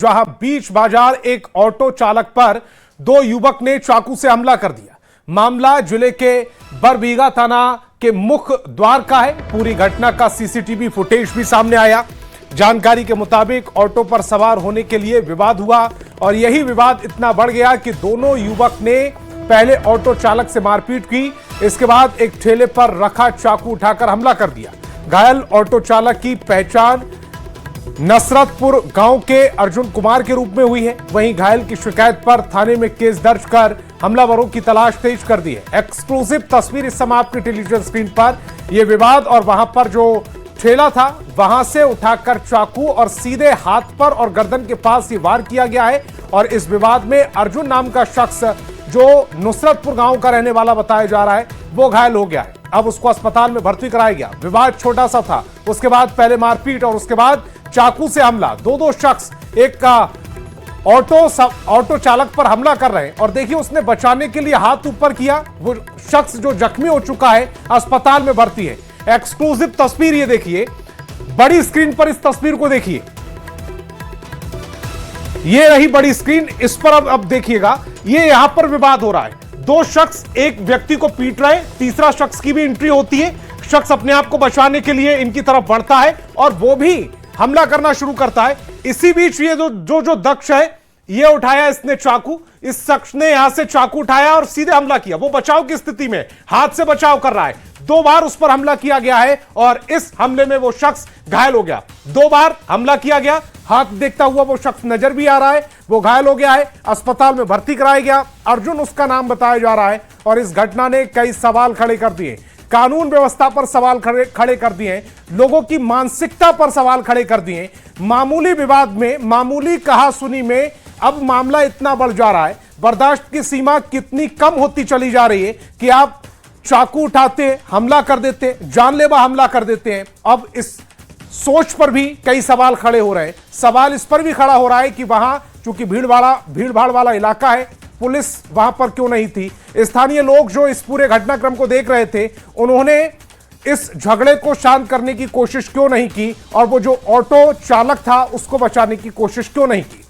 जहां बीच बाजार एक ऑटो चालक पर दो युवक ने चाकू से हमला कर दिया। मामला जिले के बरबीघा थाना के मुख्य द्वार का है। पूरी घटना का सीसीटीवी फुटेज भी सामने आया। जानकारी के मुताबिक ऑटो पर सवार होने के लिए विवाद हुआ और यही विवाद इतना बढ़ गया कि दोनों युवक ने पहले ऑटो चालक से मारपीट की, इसके बाद एक ठेले पर रखा चाकू उठाकर हमला कर दिया। घायल ऑटो चालक की पहचान नसरतपुर गांव के अर्जुन कुमार के रूप में हुई है। वहीं घायल की शिकायत पर थाने में केस दर्ज कर हमलावरों की तलाश तेज कर दी है। एक्सक्लूसिव तस्वीर इस समय आपकी टेलीविजन स्क्रीन पर। यह विवाद और वहां पर जो ठेला था वहां से उठाकर चाकू और सीधे हाथ पर और गर्दन के पास ये वार किया गया है। और इस विवाद में अर्जुन नाम का शख्स जो नुसरतपुर गांव का रहने वाला बताया जा रहा है वो घायल हो गया है। अब उसको अस्पताल में भर्ती कराया गया। विवाद छोटा सा था, उसके बाद पहले मारपीट और उसके बाद चाकू से हमला। दो शख्स एक का ऑटो चालक पर हमला कर रहे हैं और देखिए उसने बचाने के लिए हाथ ऊपर किया। वो शख्स जो जख्मी हो चुका है अस्पताल में भर्ती है। एक्सक्लूसिव तस्वीर ये देखिए, बड़ी स्क्रीन पर इस तस्वीर को देखिए। ये रही बड़ी स्क्रीन, इस पर अब देखिएगा। ये यहां पर विवाद हो रहा है। दो शख्स एक व्यक्ति को पीट रहे, तीसरा शख्स की भी एंट्री होती है। शख्स अपने आप को बचाने के लिए इनकी तरफ बढ़ता है और वो भी हमला करना शुरू करता है। इसी बीच ये जो दक्ष है ये उठाया इसने चाकू। इस शख्स ने यहां से चाकू उठाया और सीधे हमला किया। वो बचाव की स्थिति में हाथ से बचाव कर रहा है। दो बार उस पर हमला किया गया है और इस हमले में वो शख्स घायल हो गया। दो बार हमला किया गया, हाथ देखता हुआ वो शख्स नजर भी आ रहा है, वो घायल हो गया है, अस्पताल में भर्ती कराया गया। अर्जुन उसका नाम बताया जा रहा है और इस घटना ने कई सवाल खड़े कर दिए। कानून व्यवस्था पर सवाल खड़े कर दिए, लोगों की मानसिकता पर सवाल खड़े कर दिए। मामूली विवाद में, मामूली कहासुनी में अब मामला इतना बढ़ जा रहा है। बर्दाश्त की सीमा कितनी कम होती चली जा रही है कि आप चाकू उठाते, हमला कर देते, जानलेवा हमला कर देते हैं। अब इस सोच पर भी कई सवाल खड़े हो रहे हैं। सवाल इस पर भी खड़ा हो रहा है कि वहां चूंकि भीड़-भाड़ वाला इलाका है, पुलिस वहां पर क्यों नहीं थी। स्थानीय लोग जो इस पूरे घटनाक्रम को देख रहे थे उन्होंने इस झगड़े को शांत करने की कोशिश क्यों नहीं की और वो जो ऑटो चालक था उसको बचाने की कोशिश क्यों नहीं की।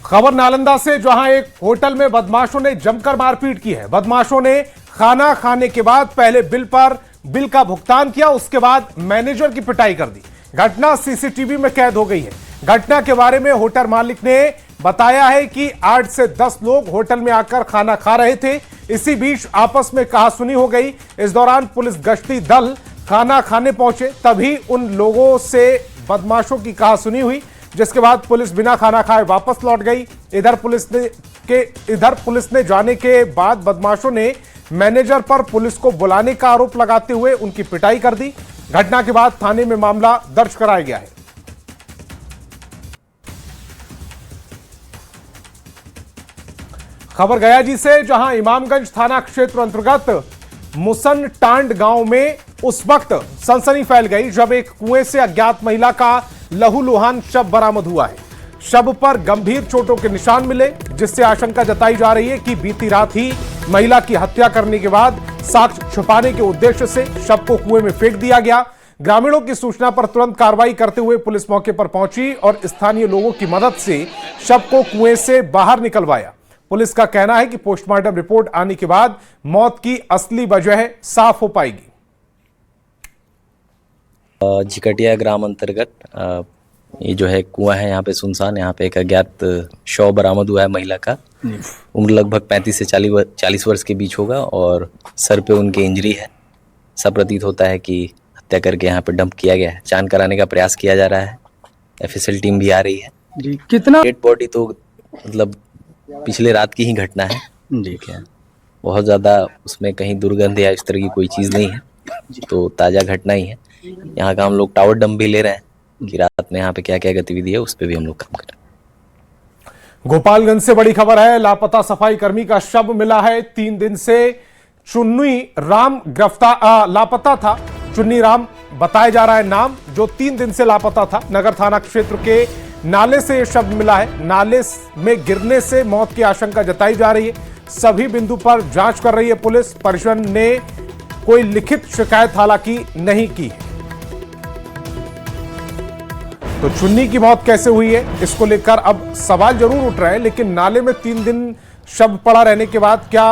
खबर नालंदा से, जहां एक होटल में बदमाशों ने जमकर मारपीट की है। बदमाशों ने खाना खाने के बाद पहले बिल का भुगतान किया, उसके बाद मैनेजर की पिटाई कर दी। घटना सीसीटीवी में कैद हो गई है। घटना के बारे में होटल मालिक ने बताया है कि 8 से 10 लोग होटल में आकर खाना खा रहे थे। इसी बीच आपस में कहासुनी हो गई। इस दौरान पुलिस गश्ती दल खाना खाने पहुंचे, तभी उन लोगों से बदमाशों की कहासुनी हुई, जिसके बाद पुलिस बिना खाना खाए वापस लौट गई। इधर पुलिस ने जाने के बाद बदमाशों ने मैनेजर पर पुलिस को बुलाने का आरोप लगाते हुए उनकी पिटाई कर दी। घटना के बाद थाने में मामला दर्ज कराया गया है। खबर गयाजी से, जहां इमामगंज थाना क्षेत्र अंतर्गत मुसन टांड गांव में उस वक्त सनसनी फैल गई जब एक कुएं से अज्ञात महिला का लहूलुहान शव बरामद हुआ है। शव पर गंभीर चोटों के निशान मिले, जिससे आशंका जताई जा रही है कि बीती रात ही महिला की हत्या करने के बाद साक्ष्य छुपाने के उद्देश्य से शव को कुएं में फेंक दिया गया। ग्रामीणों की सूचना पर तुरंत कार्रवाई करते हुए पुलिस मौके पर पहुंची और स्थानीय लोगों की मदद से शव को कुएं से बाहर निकलवाया। पुलिस का कहना है कि पोस्टमार्टम रिपोर्ट आने के बाद मौत की असली वजह साफ हो पाएगी। झिकटिया ग्राम अंतर्गत ये जो है कुआं है, यहाँ पे सुनसान, यहाँ पे एक अज्ञात शव बरामद हुआ है महिला का। उम्र लगभग 35 से 40 वर्ष के बीच होगा और सर पे उनके इंजरी है। सब प्रतीत होता है कि हत्या करके यहाँ पे डंप किया गया है। जान कराने का प्रयास किया जा रहा है। एफएसएल टीम भी आ रही है जी। कितना डेड बॉडी तो मतलब पिछले रात की ही घटना है जी। क्या बहुत ज्यादा उसमें कहीं दुर्गंध या इस तरह की कोई चीज नहीं है, तो ताजा घटना ही है। यहाँ का हम लोग टावर डंप भी ले रहे हैं कि रात में यहाँ पे क्या क्या गतिविधि है उस पर भी हम लोग काम कर रहे हैं। गोपालगंज से बड़ी खबर है। लापता सफाई कर्मी का शव मिला है। 3 दिन से चुन्नी राम लापता था। चुन्नी राम बताया जा रहा है नाम, जो 3 दिन से लापता था। नगर थाना क्षेत्र के नाले से यह शव मिला है। नाले में गिरने से मौत की आशंका जताई जा रही है। सभी बिंदु पर जांच कर रही है पुलिस। परिजन ने कोई लिखित शिकायत हालांकि नहीं की है। तो चुन्नी की मौत कैसे हुई है, इसको लेकर अब सवाल जरूर उठ रहे हैं, लेकिन नाले में 3 दिन शव पड़ा रहने के बाद क्या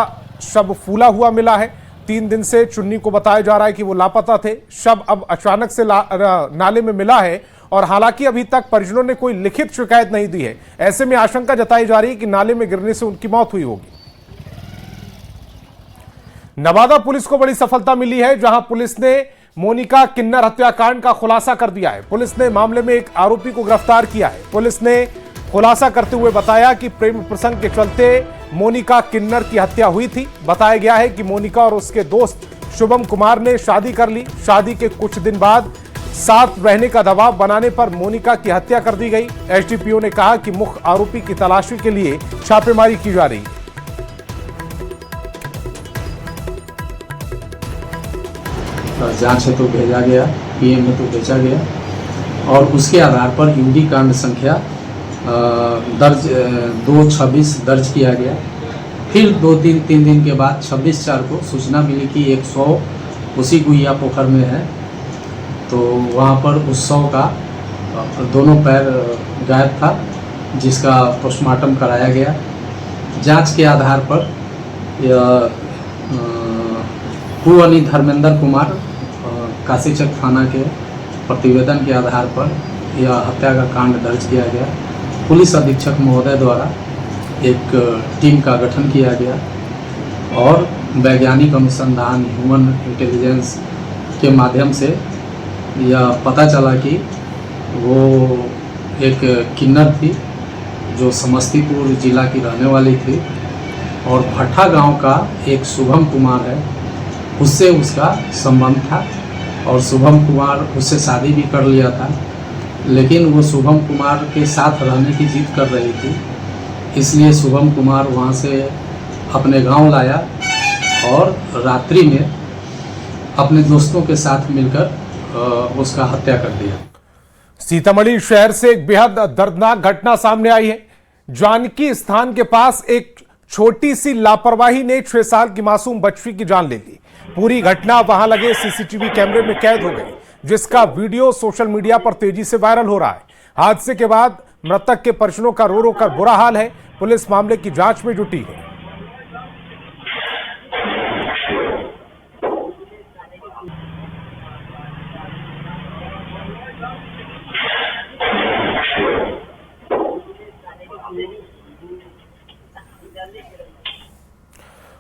शव फूला हुआ मिला है? 3 दिन से चुन्नी को बताया जा रहा है कि वो लापता थे। शव अब अचानक से नाले में मिला है और हालांकि अभी तक परिजनों ने कोई लिखित शिकायत नहीं दी है। ऐसे में आशंका जताई जा रही है कि नाले में गिरने से उनकी मौत हुई होगी। नवादा पुलिस को बड़ी सफलता मिली है, जहां पुलिस ने मोनिका किन्नर हत्याकांड का खुलासा कर दिया है। पुलिस ने मामले में एक आरोपी को गिरफ्तार किया है। पुलिस ने खुलासा करते हुए बताया कि प्रेम प्रसंग के चलते मोनिका किन्नर की हत्या हुई थी। बताया गया है कि मोनिका और उसके दोस्त शुभम कुमार ने शादी कर ली। शादी के कुछ दिन बाद साथ रहने का दबाव बनाने पर मोनिका की हत्या कर दी गई। एसडीपीओ ने कहा कि मुख्य आरोपी की तलाशी के लिए छापेमारी की जा रही है। जांच हेतु भेजा गया, पीएम हेतु भेजा गया और उसके आधार पर यूडी कांड संख्या दर्ज 226 दर्ज किया गया। फिर 2-3 दिन के बाद 26/4 को सूचना मिली कि एक 100 उसी गुइया पोखर में है। तो वहाँ पर उस 100 का दोनों पैर गायब था, जिसका पोस्टमार्टम कराया गया। जांच के आधार पर कुअनी धर्मेंद्र कुमार काशीचक थाना के प्रतिवेदन के आधार पर यह हत्या का कांड दर्ज किया गया। पुलिस अधीक्षक महोदय द्वारा एक टीम का गठन किया गया और वैज्ञानिक अनुसंधान ह्यूमन इंटेलिजेंस के माध्यम से यह पता चला कि वो एक किन्नर थी जो समस्तीपुर जिला की रहने वाली थी और भट्ठा गांव का एक शुभम कुमार है, उससे उसका संबंध था और शुभम कुमार उससे शादी भी कर लिया था, लेकिन वो शुभम कुमार के साथ रहने की जिद कर रही थी। इसलिए शुभम कुमार वहाँ से अपने गांव लाया और रात्रि में अपने दोस्तों के साथ मिलकर उसका हत्या कर दिया। सीतामढ़ी शहर से एक बेहद दर्दनाक घटना सामने आई है। जानकी स्थान के पास एक छोटी सी लापरवाही ने 6 साल की मासूम बच्ची की जान ले ली। पूरी घटना वहां लगे सीसीटीवी कैमरे में कैद हो गई, जिसका वीडियो सोशल मीडिया पर तेजी से वायरल हो रहा है। हादसे के बाद मृतक के परिजनों का रो रो कर बुरा हाल है। पुलिस मामले की जांच में जुटी है।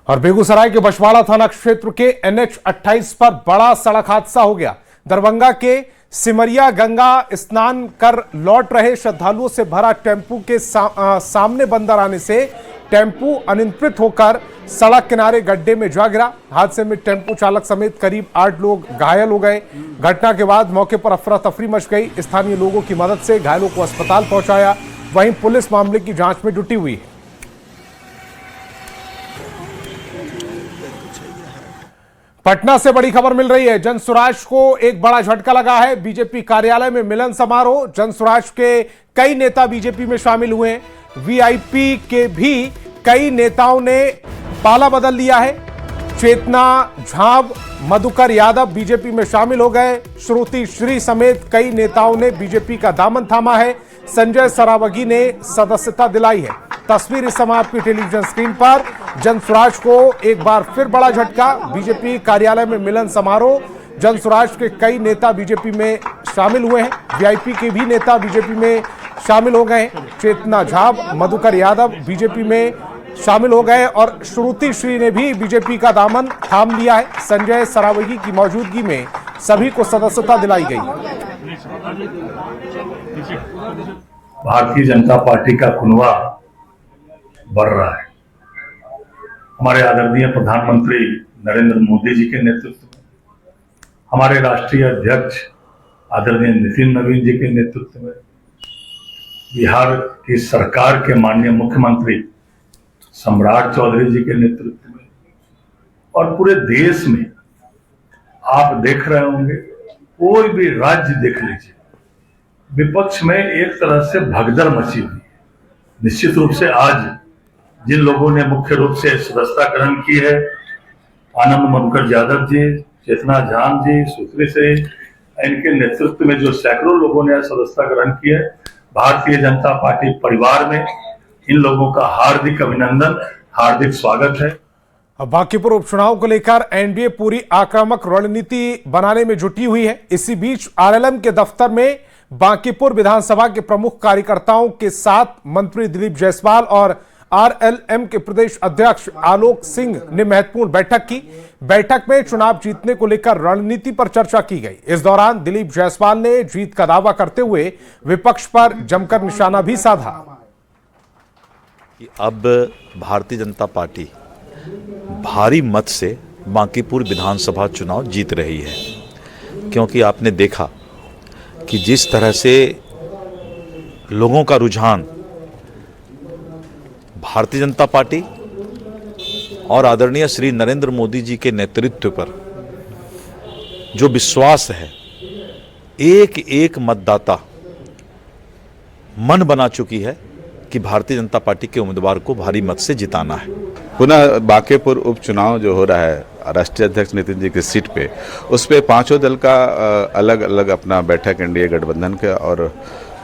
और बेगूसराय के बछवाड़ा थाना क्षेत्र के NH 28 पर बड़ा सड़क हादसा हो गया। दरभंगा के सिमरिया गंगा स्नान कर लौट रहे श्रद्धालुओं से भरा टेम्पू के सामने बंदर आने से टेम्पू अनियंत्रित होकर सड़क किनारे गड्ढे में जा गिरा। हादसे में टेम्पू चालक समेत करीब 8 लोग घायल हो गए। घटना के बाद मौके पर अफरा तफरी मच गई। स्थानीय लोगों की मदद से घायलों को अस्पताल पहुंचाया। वहीं पुलिस मामले की जांच में जुटी हुई है। पटना से बड़ी खबर मिल रही है। जनसुराज को एक बड़ा झटका लगा है। बीजेपी कार्यालय में मिलन समारोह। जनसुराज के कई नेता बीजेपी में शामिल हुए हैं। वीआईपी के भी कई नेताओं ने पाला बदल लिया है। चेतना झाब, मधुकर यादव बीजेपी में शामिल हो गए। श्रुति श्री समेत कई नेताओं ने बीजेपी का दामन थामा है। संजय सरावगी ने सदस्यता दिलाई है। तस्वीर इस समय आपकी टेलीविजन स्क्रीन पर। जनसुराज को एक बार फिर बड़ा झटका। बीजेपी कार्यालय में मिलन समारोह। जनसुराज के कई नेता बीजेपी में शामिल हुए हैं। वीआईपी के भी नेता बीजेपी में शामिल हो गए। चेतना झाब, मधुकर यादव बीजेपी में शामिल हो गए और श्रुति श्री ने भी बीजेपी का दामन थाम लिया है। संजय सरावगी की मौजूदगी में सभी को सदस्यता दिलाई गई है। भारतीय जनता पार्टी का कुनवा बढ़ रहा है। हमारे आदरणीय प्रधानमंत्री नरेंद्र मोदी जी के नेतृत्व में, हमारे राष्ट्रीय अध्यक्ष आदरणीय नितिन नवीन जी के नेतृत्व में, बिहार की सरकार के माननीय मुख्यमंत्री सम्राट चौधरी जी के नेतृत्व में और पूरे देश में आप देख रहे होंगे, कोई भी राज्य देख लीजिए, विपक्ष में एक तरह से भगदड़ मची हुई है। निश्चित रूप से आज जिन लोगों ने मुख्य रूप से सदस्यता ग्रहण की है, आनंद मधुकर यादव जी, चेतना झाम जी, सुश्री से इनके नेतृत्व में जो सैकड़ों लोगों ने सदस्यता ग्रहण की है, भारतीय जनता पार्टी परिवार में इन लोगों का हार्दिक अभिनंदन, हार्दिक स्वागत है। अब बांकीपुर उपचुनाव को लेकर एनडीए पूरी आक्रामक रणनीति बनाने में जुटी हुई है। इसी बीच आरएलएम के दफ्तर में बांकीपुर विधानसभा के प्रमुख कार्यकर्ताओं के साथ मंत्री दिलीप जायसवाल और आरएलएम के प्रदेश अध्यक्ष आलोक सिंह ने महत्वपूर्ण बैठक की। बैठक में चुनाव जीतने को लेकर रणनीति पर चर्चा की गई। इस दौरान दिलीप जायसवाल ने जीत का दावा करते हुए विपक्ष पर जमकर निशाना भी साधा। अब भारतीय जनता पार्टी भारी मत से बांकीपुर विधानसभा चुनाव जीत रही है, क्योंकि आपने देखा कि जिस तरह से लोगों का रुझान भारतीय जनता पार्टी और आदरणीय श्री नरेंद्र मोदी जी के नेतृत्व पर जो विश्वास है, एक एक मतदाता मन बना चुकी है कि भारतीय जनता पार्टी के उम्मीदवार को भारी मत से जिताना है। पुनः बांकीपुर उपचुनाव जो हो रहा है राष्ट्रीय अध्यक्ष नितिन जी की सीट पे, उस पे पांचों दल का अलग अलग अपना बैठक एनडीए गठबंधन के, और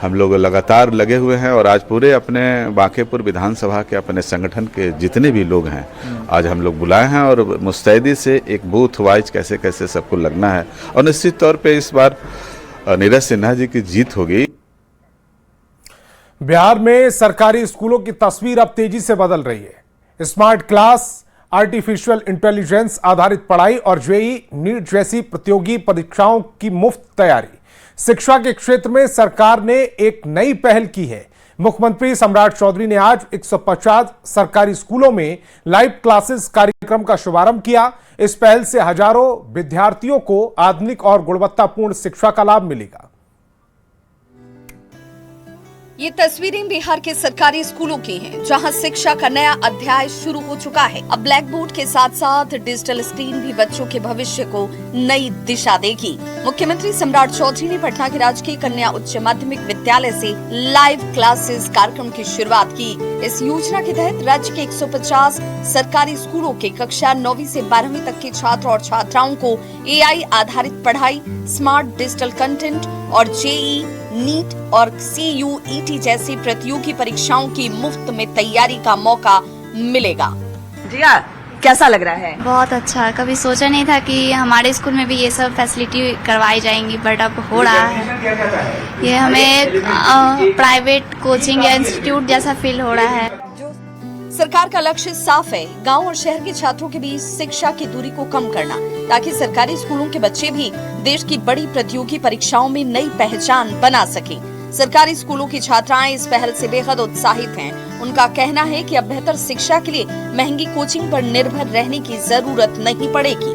हम लोग लगातार लगे हुए हैं। और आज पूरे अपने बांकीपुर विधानसभा के अपने संगठन के जितने भी लोग हैं आज हम लोग बुलाए हैं, और मुस्तैदी से एक बूथ वाइज कैसे कैसे सबको लगना है। और निश्चित तौर पे इस बार नीरज सिन्हा जी की जीत होगी। बिहार में सरकारी स्कूलों की तस्वीर अब तेजी से बदल रही है। स्मार्ट क्लास, आर्टिफिशियल इंटेलिजेंस आधारित पढ़ाई और जेईई नीट जैसी प्रतियोगी परीक्षाओं की मुफ्त तैयारी। शिक्षा के क्षेत्र में सरकार ने एक नई पहल की है। मुख्यमंत्री सम्राट चौधरी ने आज 150 सरकारी स्कूलों में लाइव क्लासेस कार्यक्रम का शुभारंभ किया। इस पहल से हजारों विद्यार्थियों को आधुनिक और गुणवत्तापूर्ण शिक्षा का लाभ मिलेगा। ये तस्वीरें बिहार के सरकारी स्कूलों की हैं, जहां शिक्षा का नया अध्याय शुरू हो चुका है। अब ब्लैक बोर्ड के साथ साथ डिजिटल स्क्रीन भी बच्चों के भविष्य को नई दिशा देगी। मुख्यमंत्री सम्राट चौधरी ने पटना के राजकीय कन्या उच्च माध्यमिक विद्यालय से लाइव क्लासेस कार्यक्रम की शुरुआत की। इस योजना के तहत राज्य के 150 सरकारी स्कूलों के कक्षा 9वीं से 12वीं तक के छात्र और छात्राओं को एआई आधारित पढ़ाई, स्मार्ट डिजिटल कंटेंट और जेईई नीट और CUET जैसी प्रतियोगी परीक्षाओं की मुफ्त में तैयारी का मौका मिलेगा। जिया, कैसा लग रहा है? बहुत अच्छा। कभी सोचा नहीं था कि हमारे स्कूल में भी ये सब फैसिलिटी करवाई जाएंगी, बट अब हो रहा है। ये हमें प्राइवेट कोचिंग या इंस्टीट्यूट जैसा फील हो रहा है। सरकार का लक्ष्य साफ है, गांव और शहर के छात्रों के बीच शिक्षा की दूरी को कम करना, ताकि सरकारी स्कूलों के बच्चे भी देश की बड़ी प्रतियोगी परीक्षाओं में नई पहचान बना सकें। सरकारी स्कूलों की छात्राएं इस पहल से बेहद उत्साहित हैं। उनका कहना है कि अब बेहतर शिक्षा के लिए महंगी कोचिंग पर निर्भर रहने की जरूरत नहीं पड़ेगी।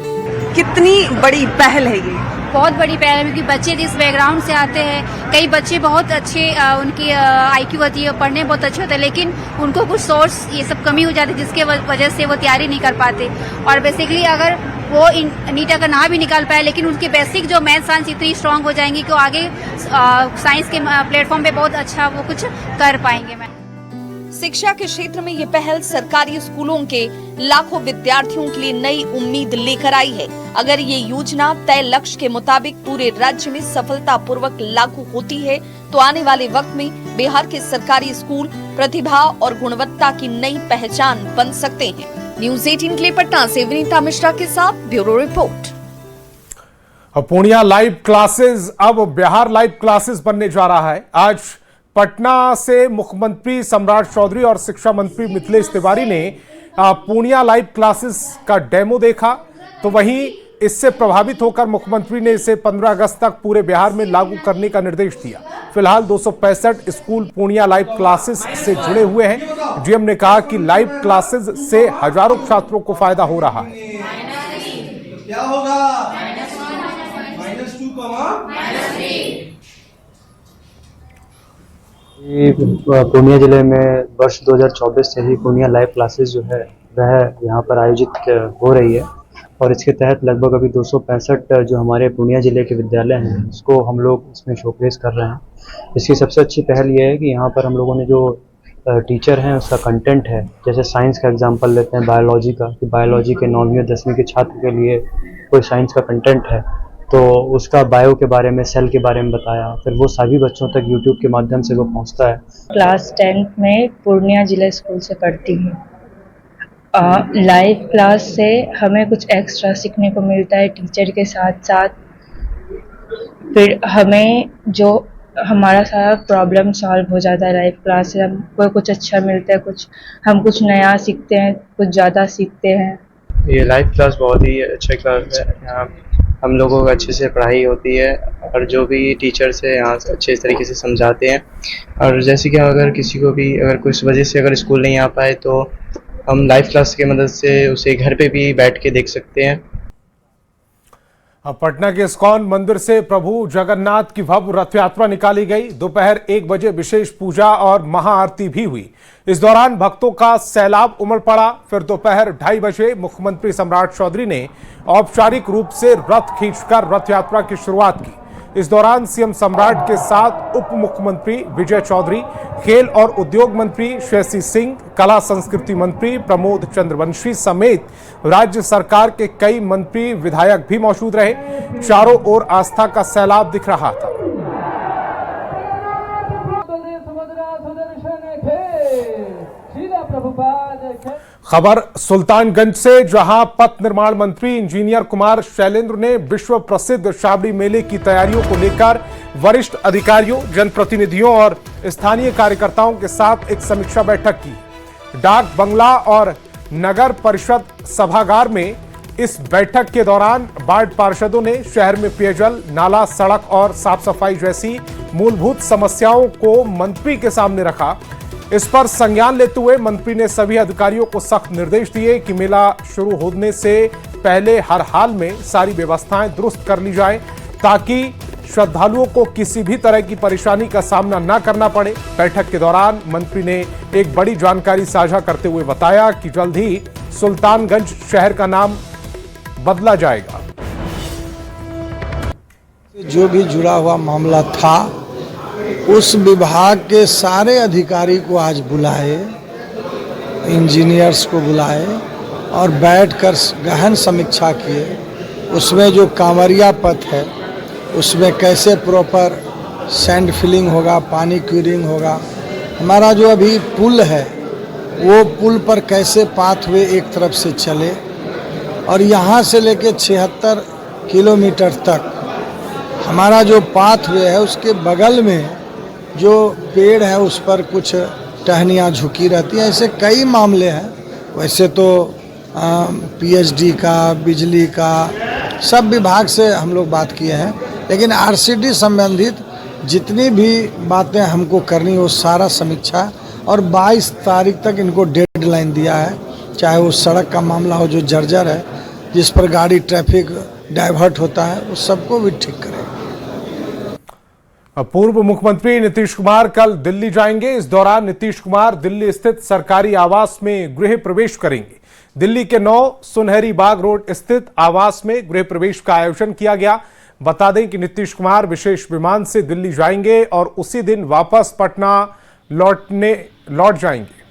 कितनी बड़ी पहल है ये? बहुत बड़ी पहल है, क्योंकि बच्चे जिस बैकग्राउंड से आते हैं, कई बच्चे बहुत अच्छे उनकी IQ होती है, पढ़ने बहुत अच्छे होते हैं, लेकिन उनको कुछ सोर्स ये सब कमी हो जाती है, जिसके वजह से वो तैयारी नहीं कर पाते। और बेसिकली अगर वो नीट अगर ना भी निकाल पाए, लेकिन उनकी बेसिक जो मैथ साइंस इतनी स्ट्रांग हो जाएंगी कि वो आगे साइंस के प्लेटफॉर्म पे बहुत अच्छा वो कुछ कर पाएंगे। शिक्षा के क्षेत्र में ये पहल सरकारी स्कूलों के लाखों विद्यार्थियों के लिए नई उम्मीद लेकर आई है। अगर ये योजना तय लक्ष्य के मुताबिक पूरे राज्य में सफलतापूर्वक लागू होती है, तो आने वाले वक्त में बिहार के सरकारी स्कूल प्रतिभा और गुणवत्ता की नई पहचान बन सकते हैं। न्यूज़ 18 के लिए पटना से विनीता मिश्रा के साथ bureau report. Purnia live classes अब बिहार लाइव क्लासेस बनने जा रहा है। आज पटना से मुख्यमंत्री सम्राट चौधरी और शिक्षा मंत्री मिथिलेश तिवारी ने पूर्णिया लाइव क्लासेस का डेमो देखा, तो वहीं इससे प्रभावित होकर मुख्यमंत्री ने इसे 15 अगस्त तक पूरे बिहार में लागू करने का निर्देश दिया। फिलहाल 265 स्कूल पूर्णिया लाइव क्लासेस से जुड़े हुए हैं। डीएम ने कहा कि लाइव क्लासेस से हजारों छात्रों को फायदा हो रहा है। क्या होगा? -2, पूर्णिया जिले में वर्ष 2024 से ही पूर्णिया लाइव क्लासेस जो है वह यहाँ पर आयोजित हो रही है, और इसके तहत लगभग अभी 265 जो हमारे पूर्णिया जिले के विद्यालय हैं उसको हम लोग इसमें शोकेस कर रहे हैं। इसकी सबसे अच्छी पहल ये है कि यहाँ पर हम लोगों ने जो टीचर हैं उसका कंटेंट है, जैसे साइंस का एग्जांपल लेते हैं, बायोलॉजी का, कि बायोलॉजी के 9वीं और 10वीं के छात्र के लिए कोई साइंस का कंटेंट है तो उसका बायो के बारे में, सेल के बारे में बताया। फिर वो सभी बच्चों तक यूट्यूब के माध्यम से वो पहुंचता है। क्लास 10 में पूर्णिया जिला स्कूल से पढ़ती हूँ। लाइव क्लास से हमें कुछ एक्स्ट्रा सीखने को मिलता है टीचर के साथ साथ। फिर हमें जो हमारा सारा प्रॉब्लम सॉल्व हो जाता है लाइव क्लास से। हमको कुछ अच्छा मिलता है, हम कुछ नया सीखते हैं, कुछ ज़्यादा सीखते हैं। ये लाइव क्लास बहुत ही अच्छा क्लास है। यहाँ हम लोगों को अच्छे से पढ़ाई होती है और जो भी टीचर्स है यहाँ अच्छे तरीके से समझाते हैं। और जैसे कि अगर किसी को भी अगर कुछ वजह से अगर स्कूल नहीं आ पाए तो हम लाइव क्लास की मदद से उसे घर पे भी बैठ के देख सकते हैं। अब पटना के इस्कॉन मंदिर से प्रभु जगन्नाथ की भव्य रथ यात्रा निकाली गई। दोपहर 1 बजे विशेष पूजा और महाआरती भी हुई। इस दौरान भक्तों का सैलाब उमड़ पड़ा। फिर दोपहर 2:30 बजे मुख्यमंत्री सम्राट चौधरी ने औपचारिक रूप से रथ खींचकर रथ यात्रा की शुरुआत की। इस दौरान सीएम सम्राट के साथ उप मुख्यमंत्री विजय चौधरी, खेल और उद्योग मंत्री श्रेयसी सिंह, कला संस्कृति मंत्री प्रमोद चंद्रवंशी समेत राज्य सरकार के कई मंत्री विधायक भी मौजूद रहे। चारों ओर आस्था का सैलाब दिख रहा था। खबर सुल्तानगंज से, जहां पथ निर्माण मंत्री इंजीनियर कुमार शैलेंद्र ने विश्व प्रसिद्ध श्रावणी मेले की तैयारियों को लेकर वरिष्ठ अधिकारियों, जनप्रतिनिधियों और स्थानीय कार्यकर्ताओं के साथ एक समीक्षा बैठक की। डाक बंगला और नगर परिषद सभागार में इस बैठक के दौरान वार्ड पार्षदों ने शहर में पेयजल, नाला, सड़क और साफ सफाई जैसी मूलभूत समस्याओं को मंत्री के सामने रखा। इस पर संज्ञान लेते हुए मंत्री ने सभी अधिकारियों को सख्त निर्देश दिए कि मेला शुरू होने से पहले हर हाल में सारी व्यवस्थाएं दुरुस्त कर ली जाएं, ताकि श्रद्धालुओं को किसी भी तरह की परेशानी का सामना न करना पड़े। बैठक के दौरान मंत्री ने एक बड़ी जानकारी साझा करते हुए बताया कि जल्द ही सुल्तानगंज शहर का नाम बदला जाएगा। जो भी जुड़ा हुआ मामला था उस विभाग के सारे अधिकारी को आज बुलाए, इंजीनियर्स को बुलाए और बैठकर गहन समीक्षा किए। उसमें जो कांवरिया पथ है उसमें कैसे प्रॉपर सैंड फिलिंग होगा, पानी क्यूरिंग होगा। हमारा जो अभी पुल है वो पुल पर कैसे पाथवे एक तरफ से चले और यहाँ से लेके 76 किलोमीटर तक हमारा जो पाथवे है उसके बगल में जो पेड़ है उस पर कुछ टहनियाँ झुकी रहती हैं। ऐसे कई मामले हैं। वैसे तो पीएचडी का, बिजली का, सब विभाग से हम लोग बात किए हैं, लेकिन आरसीडी संबंधित जितनी भी बातें हमको करनी वो सारा समीक्षा और 22 तारीख तक इनको डेडलाइन दिया है। चाहे वो सड़क का मामला हो जो जर्जर है, जिस पर गाड़ी ट्रैफिक डाइवर्ट होता है, उस सबको भी ठीक करें। पूर्व मुख्यमंत्री नीतीश कुमार कल दिल्ली जाएंगे। इस दौरान नीतीश कुमार दिल्ली स्थित सरकारी आवास में गृह प्रवेश करेंगे। दिल्ली के 9 सुनहरी बाग रोड स्थित आवास में गृह प्रवेश का आयोजन किया गया। बता दें कि नीतीश कुमार विशेष विमान से दिल्ली जाएंगे और उसी दिन वापस पटना लौट जाएंगे।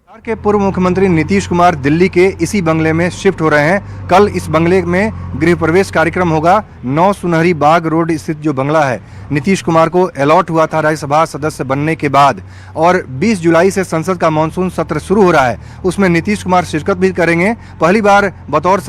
बिहार के पूर्व मुख्यमंत्री नीतीश कुमार दिल्ली के इसी बंगले में शिफ्ट हो रहे हैं। कल इस बंगले में गृह प्रवेश कार्यक्रम होगा। 9 सुनहरी बाग रोड स्थित जो बंगला है, नीतीश कुमार को अलॉट हुआ था राज्यसभा सदस्य बनने के बाद, और 20 जुलाई से संसद का मानसून सत्र शुरू हो रहा है। उसमें नीतीश कुमार शिरकत भी करेंगे। पहली बार बतौर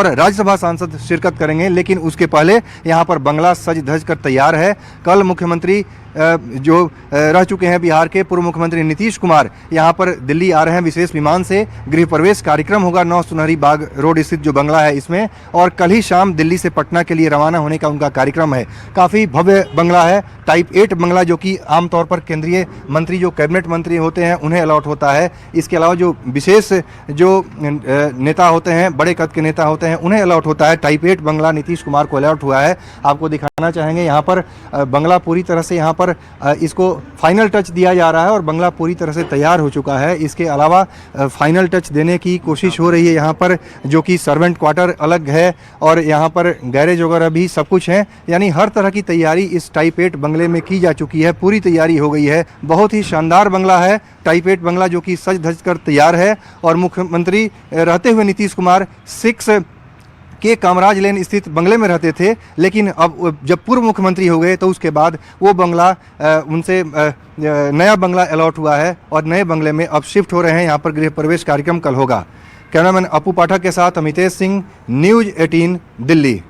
राज्यसभा सांसद शिरकत करेंगे, लेकिन उसके पहले यहाँ पर बंगला सज धज कर तैयार है। कल मुख्यमंत्री जो रह चुके हैं बिहार के पूर्व मुख्यमंत्री नीतीश कुमार यहाँ पर दिल्ली आ रहे हैं विशेष विमान से। गृह प्रवेश कार्यक्रम होगा 9 सुनहरी बाग रोड स्थित जो बंगला है इसमें, और कल ही शाम दिल्ली से पटना के लिए रवाना होने का उनका कार्यक्रम है। काफ़ी भव्य बंगला है, टाइप 8 बंगला, जो कि आमतौर पर केंद्रीय मंत्री जो कैबिनेट मंत्री होते हैं उन्हें अलॉट होता है। इसके अलावा जो विशेष जो नेता होते हैं, बड़े कद के नेता होते हैं, उन्हें अलॉट होता है। टाइप 8 बंगला नीतीश कुमार को अलॉट हुआ है। आपको दिखाना चाहेंगे यहाँ पर बंगला पूरी तरह से यहाँ पर इसको फाइनल टच दिया जा रहा है और बंगला पूरी तरह से तैयार हो चुका है। इसके अलावा फाइनल टच देने की कोशिश हो रही है यहाँ पर, जो कि सर्वेंट क्वार्टर अलग है और यहाँ पर गैरेज वगैरह भी सब कुछ है। यानी हर तरह की तैयारी इस टाइप 8 बंगले में की जा चुकी है, पूरी तैयारी हो गई है। बहुत ही शानदार बंगला है टाइप 8 बंगला, जो कि सज धज कर तैयार है। और मुख्यमंत्री रहते हुए नीतीश कुमार 6 के कामराज लेन स्थित बंगले में रहते थे, लेकिन अब जब पूर्व मुख्यमंत्री हो गए तो उसके बाद वो बंगला उनसे नया बंगला अलॉट हुआ है और नए बंगले में अब शिफ्ट हो रहे हैं। यहाँ पर गृह प्रवेश कार्यक्रम कल होगा। कैमरामैन अपू पाठक के साथ अमितेश सिंह, न्यूज 18 दिल्ली।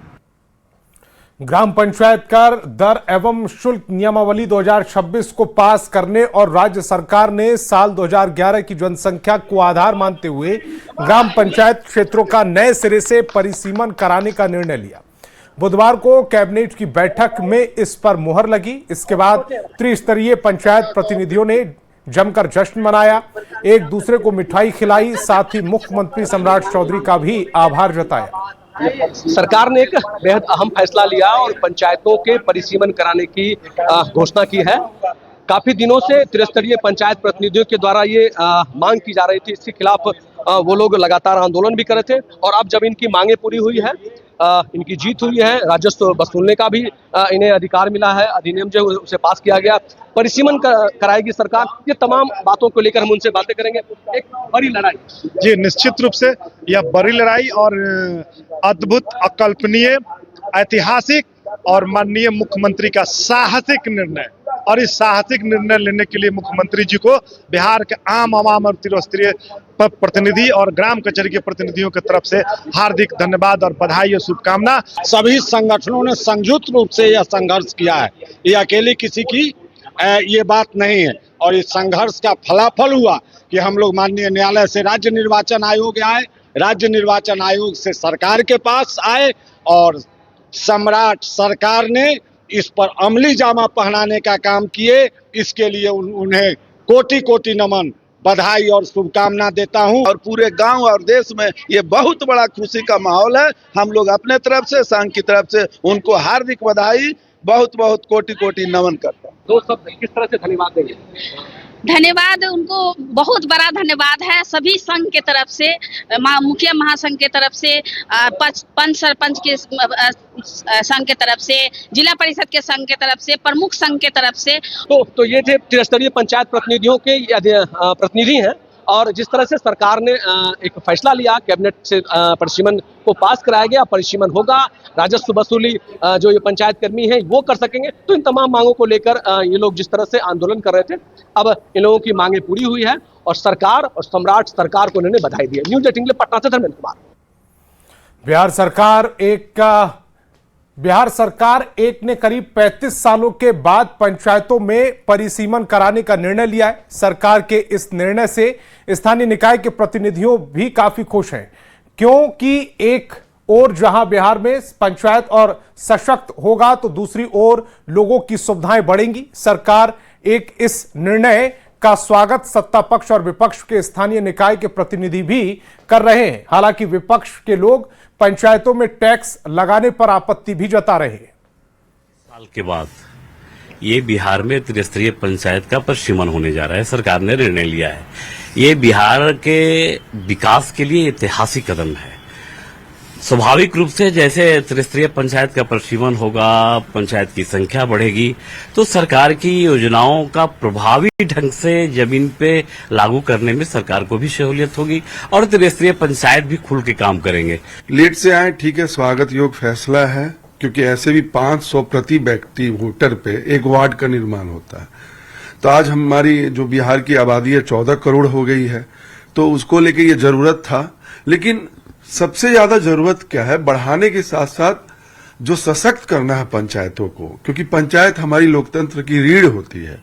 ग्राम पंचायत कर दर एवं शुल्क नियमावली 2026 को पास करने और राज्य सरकार ने साल 2011 की जनसंख्या को आधार मानते हुए ग्राम पंचायत क्षेत्रों का नए सिरे से परिसीमन कराने का निर्णय लिया। बुधवार को कैबिनेट की बैठक में इस पर मुहर लगी। इसके बाद त्रिस्तरीय पंचायत प्रतिनिधियों ने जमकर जश्न मनाया, एक दूसरे को मिठाई खिलाई, साथ ही मुख्यमंत्री सम्राट चौधरी का भी आभार जताया। सरकार ने एक बेहद अहम फैसला लिया और पंचायतों के परिसीमन कराने की घोषणा की है। काफी दिनों से त्रिस्तरीय पंचायत प्रतिनिधियों के द्वारा ये मांग की जा रही थी। इसके खिलाफ वो लोग लगातार आंदोलन भी कर रहे थे और अब जब इनकी मांगे पूरी हुई है, इनकी जीत हुई है, राजस्व वसूलने का भी इन्हें अधिकार मिला है, अधिनियम जो उसे पास किया गया, परिसीमन कराएगी सरकार। ये तमाम बातों को लेकर हम उनसे बातें करेंगे। एक बड़ी लड़ाई जी, निश्चित रूप से यह बड़ी लड़ाई और अद्भुत, अकल्पनीय, ऐतिहासिक और माननीय मुख्यमंत्री का साहसिक निर्णय, और इस साहसिक निर्णय लेने के लिए मुख्यमंत्री जी को बिहार के आम आवाम और त्रिस्तरीय प्रतिनिधि और ग्राम कचहरी के प्रतिनिधियों की तरफ से हार्दिक धन्यवाद और बधाई और शुभकामना। सभी संगठनों ने संयुक्त रूप से यह संघर्ष किया है, ये अकेले किसी की ये बात नहीं है और इस संघर्ष का फलाफल हुआ कि हम लोग माननीय न्यायालय से राज्य निर्वाचन आयोग आए, राज्य निर्वाचन आयोग से सरकार के पास आए और सम्राट सरकार ने इस पर अमली जामा पहनाने का काम किए। इसके लिए उन्हें कोटि कोटि नमन, बधाई और शुभकामना देता हूं। और पूरे गांव और देश में ये बहुत बड़ा खुशी का माहौल है। हम लोग अपने तरफ से, संघ की तरफ से उनको हार्दिक बधाई, बहुत बहुत कोटि कोटि नमन करता हूं। दो शब्द किस तरह से धन्यवाद देंगे? धन्यवाद, उनको बहुत बड़ा धन्यवाद है सभी संघ के तरफ से, मुखिया महासंघ के तरफ से, पंच सरपंच के संघ के तरफ से, जिला परिषद के संघ के तरफ से, प्रमुख संघ के तरफ से। तो ये थे त्रिस्तरीय पंचायत प्रतिनिधियों के प्रतिनिधि हैं और जिस तरह से सरकार ने एक फैसला लिया, कैबिनेट से परिसीमन को पास कराया गया, परिसीमन होगा, राजस्व वसूली जो ये पंचायत कर्मी हैं वो कर सकेंगे। तो इन तमाम मांगों को लेकर ये लोग जिस तरह से आंदोलन कर रहे थे, अब इन लोगों की मांगे पूरी हुई है और सरकार और सम्राट सरकार को इन्होंने बधाई दी है। न्यूज 18 के लिए पटना से धर्मेंद्र कुमार। बिहार सरकार एक ने करीब 35 सालों के बाद पंचायतों में परिसीमन कराने का निर्णय लिया है। सरकार के इस निर्णय से स्थानीय निकाय के प्रतिनिधियों भी काफी खुश हैं, क्योंकि एक और जहां बिहार में पंचायत और सशक्त होगा तो दूसरी ओर लोगों की सुविधाएं बढ़ेंगी। सरकार एक इस निर्णय का स्वागत सत्ता पक्ष और विपक्ष के स्थानीय निकाय के प्रतिनिधि भी कर रहे हैं। हालांकि विपक्ष के लोग पंचायतों में टैक्स लगाने पर आपत्ति भी जता रहे हैं। साल के बाद ये बिहार में त्रिस्तरीय पंचायत का परिसीमन होने जा रहा है। सरकार ने निर्णय लिया है। ये बिहार के विकास के लिए ऐतिहासिक कदम है। स्वाभाविक रूप से जैसे त्रिस्तरीय पंचायत का परिसीमन होगा, पंचायत की संख्या बढ़ेगी, तो सरकार की योजनाओं का प्रभावी ढंग से जमीन पे लागू करने में सरकार को भी सहूलियत होगी और त्रिस्तरीय पंचायत भी खुल के काम करेंगे। लेट से आए, ठीक है, स्वागत योग फैसला है, क्योंकि ऐसे भी 500 प्रति व्यक्ति वोटर पे एक वार्ड का निर्माण होता है। तो आज हमारी जो बिहार की आबादी है 14 करोड़ हो गई है, तो उसको लेके ये जरूरत था। लेकिन सबसे ज्यादा जरूरत क्या है, बढ़ाने के साथ साथ जो सशक्त करना है पंचायतों को, क्योंकि पंचायत हमारी लोकतंत्र की रीढ़ होती है।